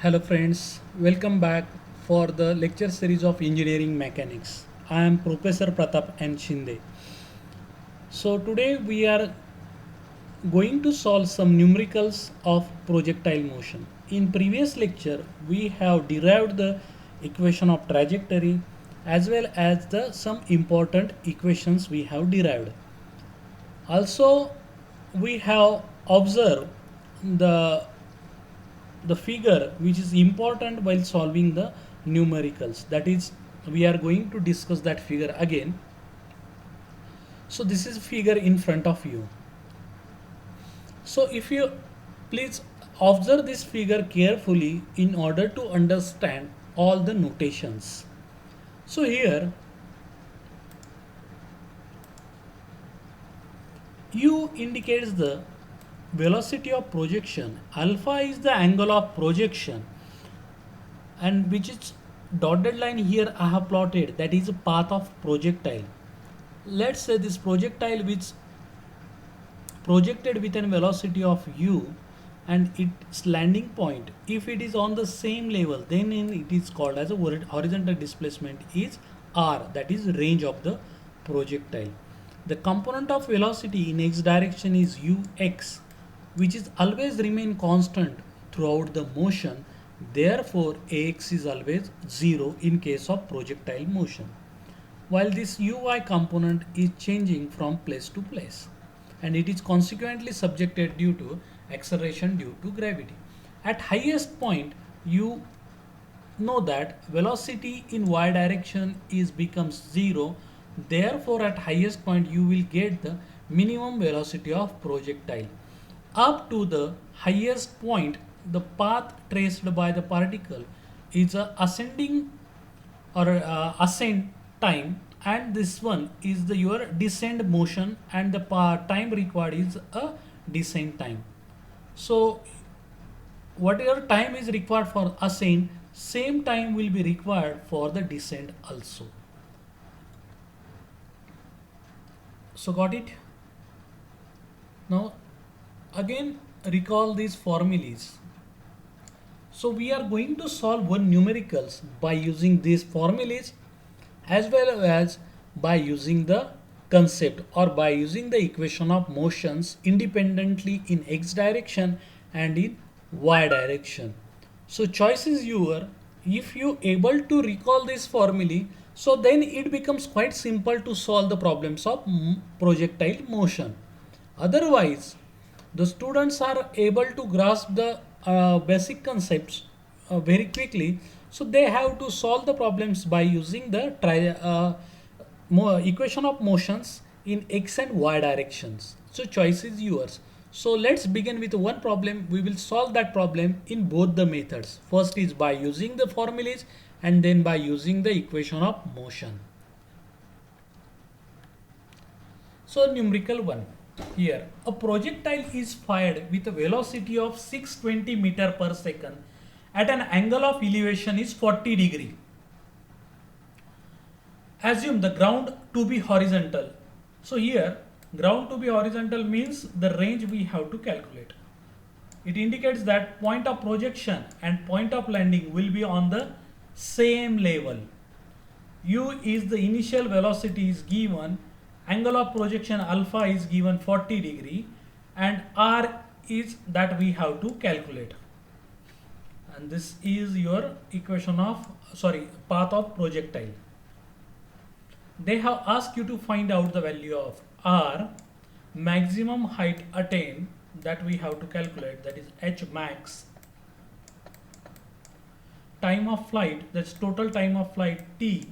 Hello friends, welcome back for the lecture series of engineering mechanics. I am Professor Pratap N. Shinde. So today we are going to solve some numericals of projectile motion. In previous lecture we have derived the equation of trajectory as well as the some important equations we have derived. Also we have observed the the figure which is important while solving the numericals, that is we are going to discuss that figure again. So this is figure in front of you. So if you please observe this figure carefully in order to understand all the notations. So here u indicates the velocity of projection, alpha is the angle of projection, and which is dotted line here I have plotted, that is a path of projectile. Let's say this projectile which projected with a velocity of u and its landing point, if it is on the same level, then it is called as a horizontal displacement is r, that is range of the projectile. The component of velocity in x direction is ux, which is always remain constant throughout the motion. Therefore ax is always 0 in case of projectile motion, while this ui component is changing from place to place, and it is consequently subjected due to acceleration due to gravity. At highest point, you know that velocity in y direction is becomes 0. Therefore at highest point you will get the minimum velocity of projectile. Up to the highest point, the path traced by the particle is a ascending or ascent time, and this one is the your descent motion, and the time required is a descent time. So whatever time is required for ascent, same time will be required for the descent also. So got it? Now again recall these formulas. So we are going to solve one numericals by using these formulas as well as by using the concept or by using the equation of motions independently in x direction and in y direction. So choice is your, if you able to recall this formulae, so then it becomes quite simple to solve the problems of projectile motion. Otherwise the students are able to grasp the basic concepts very quickly, so they have to solve the problems by using the equation of motions in x and y directions. So choice is yours. So let's begin with one problem. We will solve that problem in both the methods. First is by using the formulas and then by using the equation of motion. So numerical 1. Here, a projectile is fired with a velocity of 620 meter per second at an angle of elevation is 40 degree. Assume the ground to be horizontal. So here, ground to be horizontal means the range we have to calculate. It indicates that point of projection and point of landing will be on the same level. U is the initial velocity is given, angle of projection alpha is given 40 degree, and r is that we have to calculate. And this is your equation of path of projectile. They have asked you to find out the value of r, maximum height attained, that we have to calculate, that is h max, time of flight, that's total time of flight t,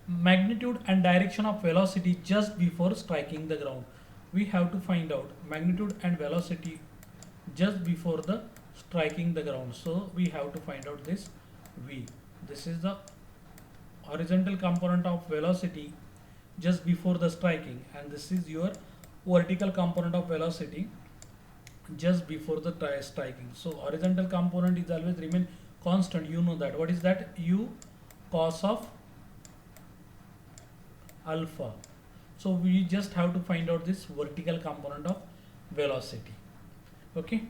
magnitude and direction of velocity just before striking the ground. We have to find out magnitude and velocity just before the striking the ground. So we have to find out this v. This is the horizontal component of velocity just before the striking, and this is your vertical component of velocity just before the striking. So horizontal component is always remain constant, you know that. What is that? U cos of alpha. So we just have to find out this vertical component of velocity. Okay,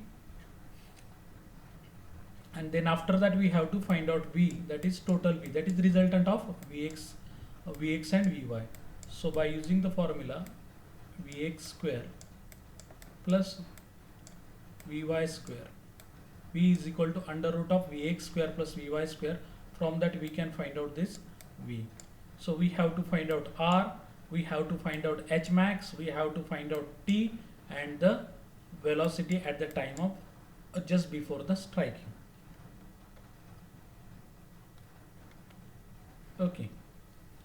and then after that we have to find out v, that is total v, that is the resultant of vx and vy. So by using the formula vx square plus vy square, v is equal to under root of vx square plus vy square. From that we can find out this v. So we have to find out r, we have to find out h max, we have to find out t, and the velocity at the time of just before the striking. Okay,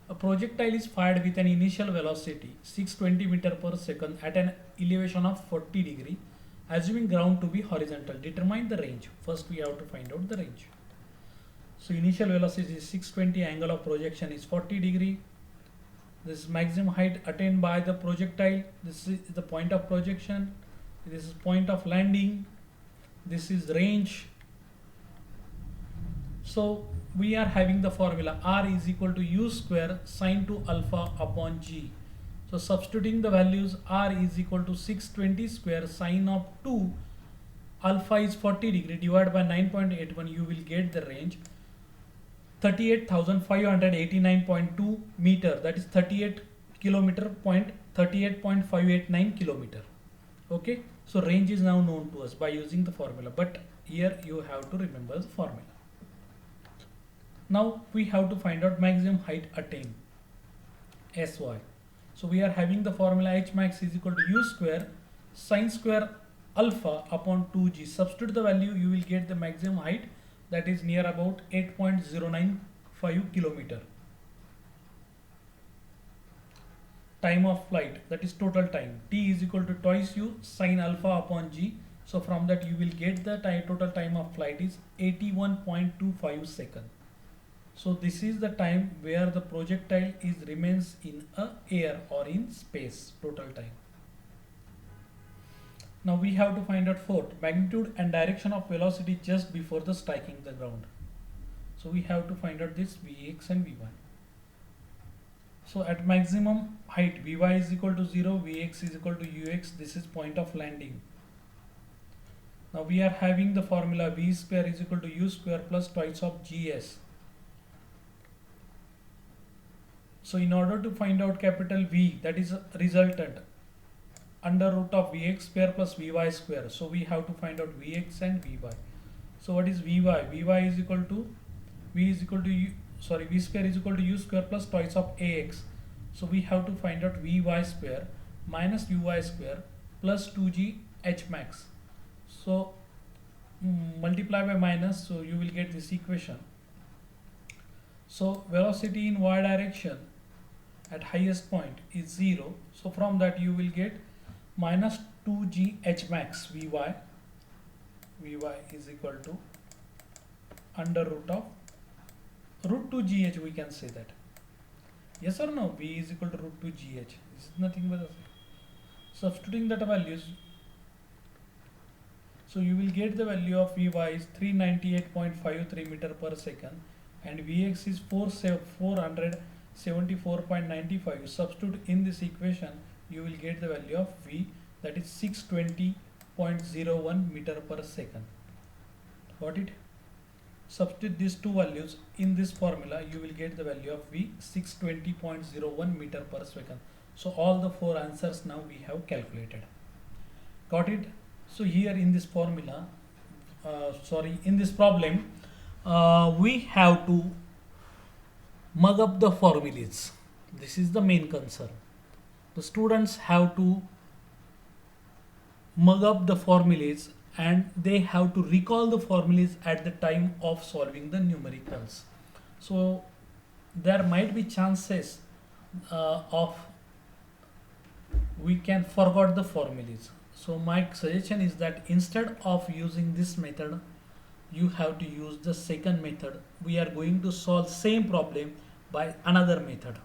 a projectile is fired with an initial velocity 620 meter per second at an elevation of 40 degree, assuming ground to be horizontal. Determine the range. First we have to find out the range. So initial velocity is 620, angle of projection is 40 degree. This maximum height attained by the projectile. This is the point of projection. This is point of landing. This is range. So we are having the formula r is equal to u square sine 2 alpha upon g. So substituting the values, r is equal to 620 square sine of 2 alpha is 40 degree divided by 9.81, you will get the range 38,589.2 meter, that is 38 kilometer point 38.589 kilometer. Okay, so range is now known to us by using the formula, but here you have to remember the formula. Now we have to find out maximum height attained, sy. So we are having the formula h max is equal to u square sine square alpha upon 2g. Substitute the value, you will get the maximum height, that is near about 8.095 kilometer. Time of flight, that is total time, t is equal to twice u sine alpha upon g. So from that you will get the total time of flight is 81.25 seconds. So this is the time where the projectile remains in air or in space, total time. Now we have to find out fourth, magnitude and direction of velocity just before the striking the ground. So we have to find out this vx and vy. So at maximum height, vy is equal to 0, vx is equal to ux, this is point of landing. Now we are having the formula v square is equal to u square plus twice of gs. So in order to find out capital V, that is resultant, under root of vx square plus vy square. So we have to find out vx and vy. So what is vy? Vy is equal to v square is equal to u square plus twice of ax. So we have to find out vy square minus uy square plus 2g h max. So multiply by minus, so you will get this equation. So velocity in y direction at highest point is 0. So from that you will get minus 2g h max vy is equal to under root of root 2 gh, we can say that. Yes or no? V is equal to root 2 gh. This is nothing but substituting that values. So you will get the value of vy is 398.53 meter per second and vx is 474.95. Substitute in this equation, you will get the value of v, that is 620.01 meter per second. Got it? Substitute these two values in this formula, you will get the value of v, 620.01 meter per second. So all the four answers now we have calculated. Got it? So here in this formula, in this problem, we have to mug up the formulas. This is the main concern. The students have to mug up the formulas and they have to recall the formulas at the time of solving the numericals. So there might be chances of we can forget the formulas. So my suggestion is that instead of using this method, you have to use the second method. We are going to solve same problem by another method.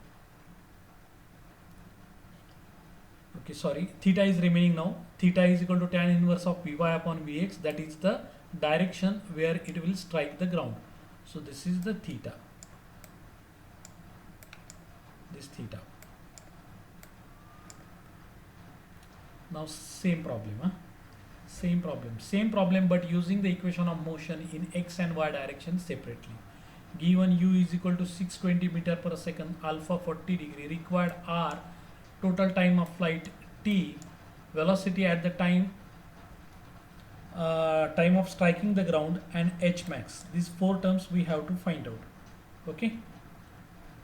Okay, sorry, theta is remaining now. Theta is equal to tan inverse of vy upon vx, that is the direction where it will strike the ground. So this is the theta, this theta. Now same problem, Same problem, but using the equation of motion in x and y direction separately. Given u is equal to 620 meter per second, alpha 40 degree, required r, total time of flight t, velocity at the time of striking the ground, and h max. These four terms we have to find out. Okay.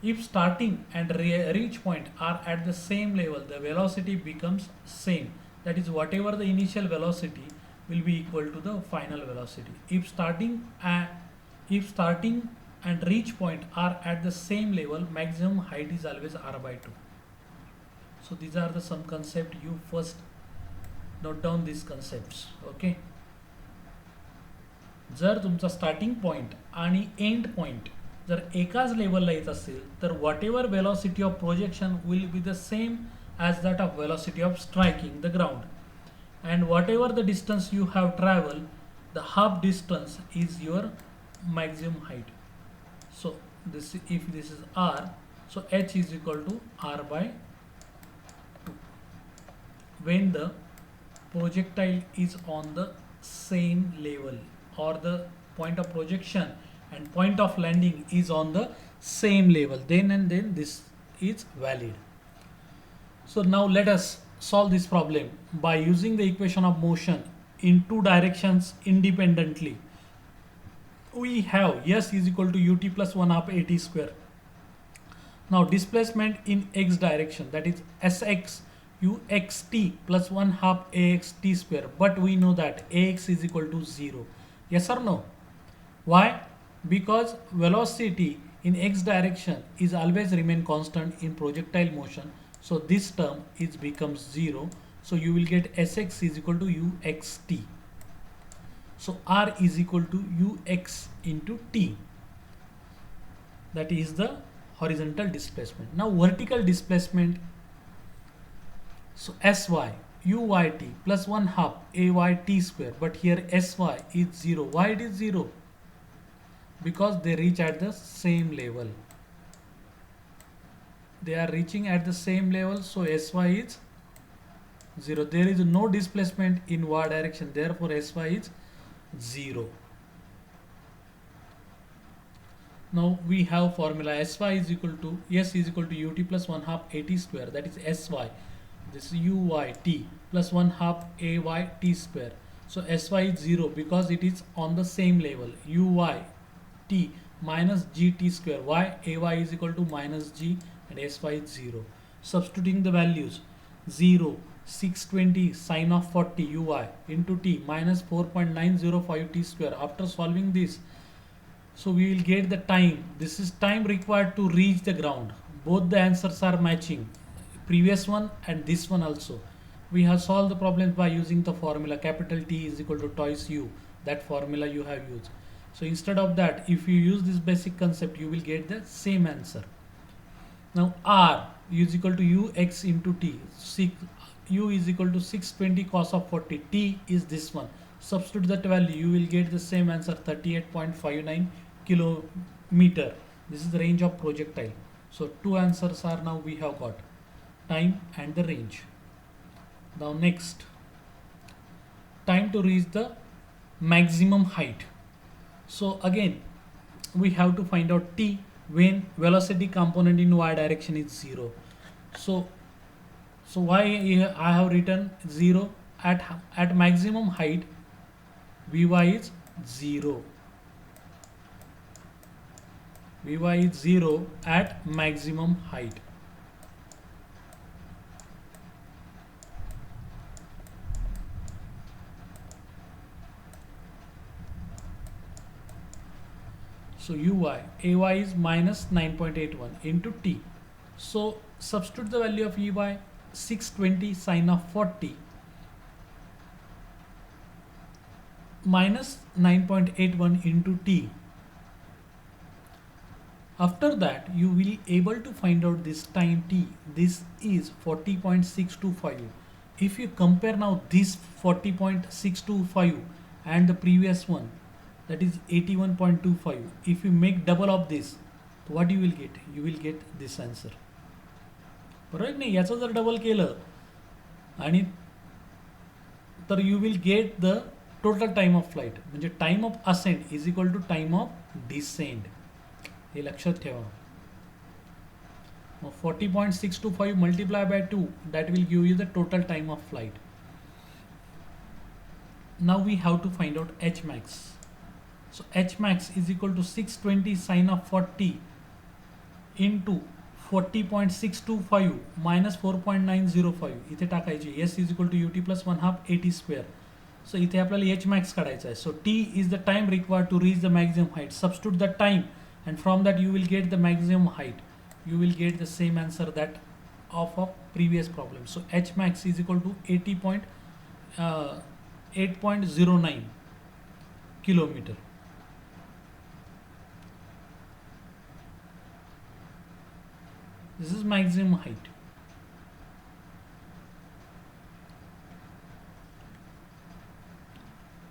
If starting and reach point are at the same level, the velocity becomes same. That is, whatever the initial velocity will be equal to the final velocity. If starting and reach point are at the same level, maximum height is always r by 2. So these are the some concept. You first note down these concepts. Okay. जर तुमचा starting point आणि end point जर एकाच लेवलला येत असेल तर whatever velocity of projection will be the same as that of velocity of striking the ground and whatever the distance you have travel the half distance is your maximum height. So this if this is R, so h is equal to r by 2 when the projectile is on the same level, or the point of projection and point of landing is on the same level, then this is valid. So now let us solve this problem by using the equation of motion in two directions independently. We have s is equal to ut plus 1 half at square. Now displacement in x direction, that is sx uxt plus 1 half axt square, but we know that ax is equal to 0. Yes or no? Why? Because velocity in x direction is always remain constant in projectile motion, so this term is becomes 0. So you will get sx is equal to uxt. So r is equal to ux into t. That is the horizontal displacement. Now vertical displacement, so sy uyt plus 1 half ayt square, but here sy is 0. Why it is 0? Because they reach at the same level. They are reaching at the same level, so sy is 0. There is no displacement in y direction, therefore sy is 0. Now we have formula sy is equal to s is equal to ut plus 1 half at square, that is sy, this is uyt plus 1 half ayt square. So sy is 0 because it is on the same level. Uyt minus gt square, y ay is equal to minus g, and sy is 0. Substituting the values, 0, 620 sine of 40 uy into t minus 4.905 t square. After solving this, so we will get the time. This is time required to reach the ground. Both the answers are matching, previous one and this one also. We have solved the problems by using the formula capital T is equal to twice u. That formula you have used. So instead of that, if you use this basic concept, you will get the same answer. Now r is equal to ux into t. U is equal to 620 cos of 40. T is this one. Substitute that value, you will get the same answer, 38.59 kilometer. This is the range of projectile. So two answers are now we have got, time and the range. Now next, time to reach the maximum height. So again we have to find out t when velocity component in y direction is 0. So why I have written 0? At maximum height Vy is 0. Vy is 0 at maximum height. So ay is minus 9.81 into t. So substitute the value of Ey, 620 sine of 40 minus 9.81 into t. After that you will able to find out this time t. This is 40.625. If you compare now this 40.625 and the previous one, that is 81.25, if you make double of this, what you will get? You will get this answer. बरोबर नाही, याचं जर double केलं आणि तर you will get the total time of flight, म्हणजे time of ascend is equal to time of descend. हे लक्षात ठेवा. मग 40.625 multiply by 2 that will give you the total time of flight. Now we have to find out H max. So H max is equal to 620 sine of 40 into 40.625 minus 4.905. इथे टाकायची S is equal to UT plus 1 half 80 square. So इथे आपल्याला H max काढायचा आहे. So T is the time required to reach the maximum height. Substitute the time and from that you will get the maximum height. You will get the same answer that of a previous problem. So H max is equal to 8.09 kilometer. This is maximum height.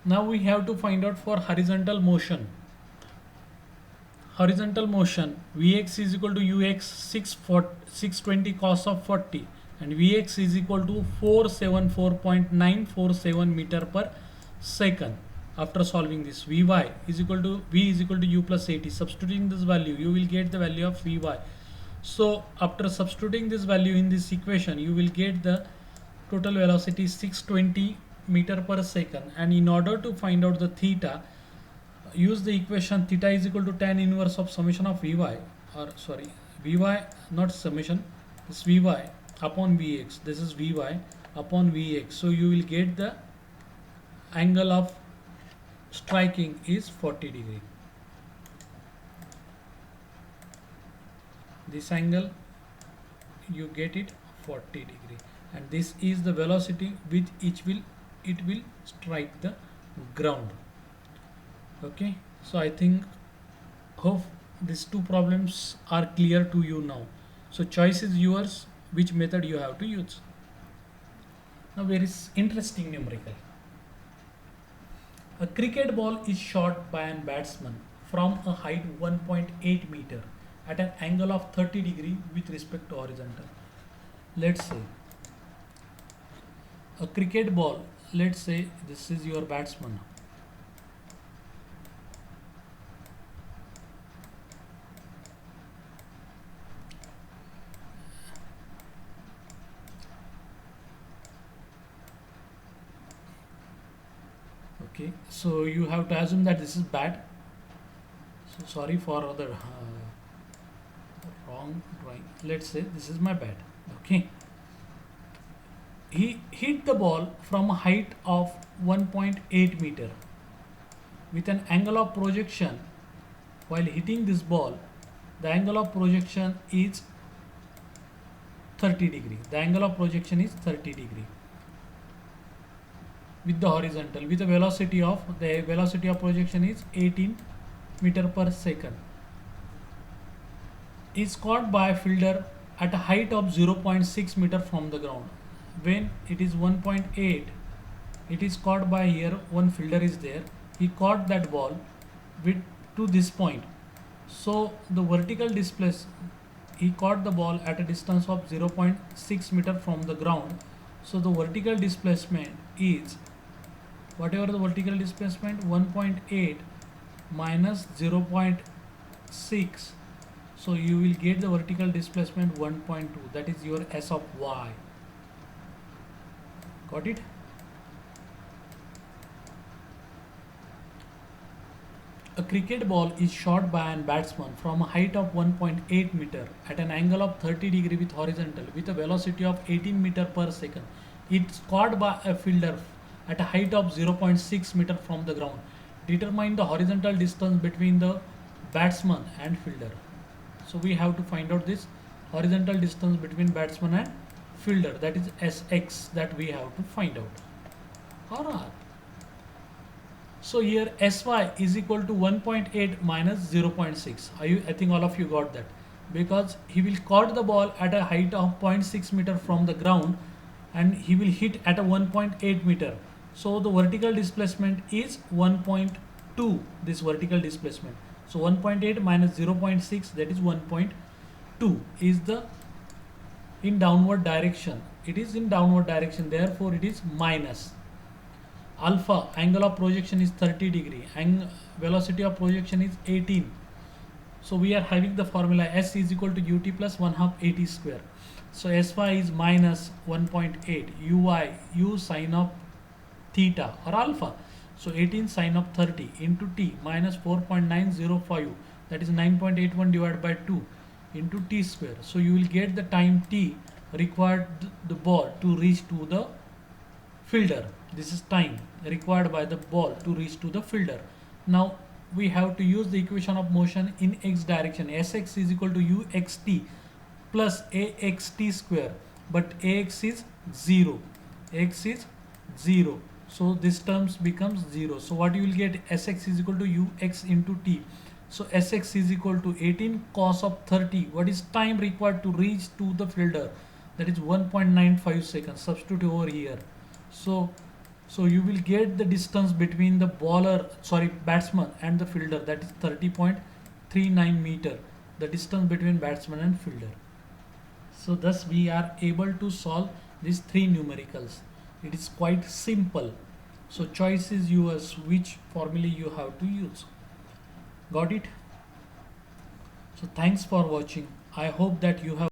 Now we have to find out for horizontal motion. Horizontal motion, Vx is equal to Ux 620 cos of 40 and Vx is equal to 474.947 meter per second. After solving this, Vy is equal to V is equal to U plus 80. Substituting this value, you will get the value of Vy. So after substituting this value in this equation, you will get the total velocity 620 meter per second. And in order to find out the theta, use the equation theta is equal to tan inverse of summation of Vy, or sorry, Vy not summation, this Vy upon Vx. This is Vy upon Vx. So you will get the angle of striking is 40 degree. This angle you get it 40 degree, and this is the velocity with which it will strike the ground. Okay, so I think hope these two problems are clear to you now. So choice is yours, which method you have to use. Now there is interesting numerical. A cricket ball is shot by a batsman from a height 1.8 meter at an angle of 30 degree with respect to horizontal. Let's say a cricket ball, let's say this is your batsman. Okay, so you have to assume that this is bat. So sorry for the wrong drawing. Let's say this is my bat. Okay, he hit the ball from a height of 1.8 meter with an angle of projection. While hitting this ball, the angle of projection is 30 degree. The angle of projection is 30 degree with the horizontal, with the velocity of projection is 18 meter per second. Is caught by a fielder at a height of 0.6 meter from the ground. When it is 1.8, it is caught by here, one fielder is there. He caught that ball with to this point. So the vertical displacement, he caught the ball at a distance of 0.6 meter from the ground. So the vertical displacement is whatever the vertical displacement 1.8 minus 0.6. So you will get the vertical displacement 1.2. That is your S of Y. Got it? A cricket ball is shot by a batsman from a height of 1.8 meter at an angle of 30 degree with horizontal with a velocity of 18 meter per second. It's caught by a fielder at a height of 0.6 meter from the ground. Determine the horizontal distance between the batsman and fielder. So we have to find out this horizontal distance between batsman and fielder, that is Sx, that we have to find out. Alright. So here Sy is equal to 1.8 minus 0.6. I think all of you got that, because he will caught the ball at a height of 0.6 meter from the ground and he will hit at a 1.8 meter. So the vertical displacement is 1.2, this vertical displacement. So 1.8 minus 0.6, that is 1.2 is the in downward direction. It is in downward direction, therefore it is minus. Alpha, angle of projection is 30 degree, velocity of projection is 18. So we are having the formula S is equal to ut plus 1 half at square. So Sy is minus 1.8 uy u sine of theta or alpha. So 18 sine of 30 into t minus 4.905, that is 9.81 divided by 2 into t square. So you will get the time t required the ball to reach to the fielder. This is time required by the ball to reach to the fielder. Now we have to use the equation of motion in x direction. Sx is equal to uxt plus axt square, but ax is 0, x is 0, so this terms becomes 0. So what you will get, Sx is equal to ux into t. So Sx is equal to 18 cos of 30. What is time required to reach to the fielder? That is 1.95 seconds. Substitute over here. So you will get the distance between the batsman and the fielder, that is 30.39 meter, the distance between batsman and fielder. So thus we are able to solve these three numericals. It is quite simple. So choice is yours, which formula you have to use. Got it? So thanks for watching. I hope that you have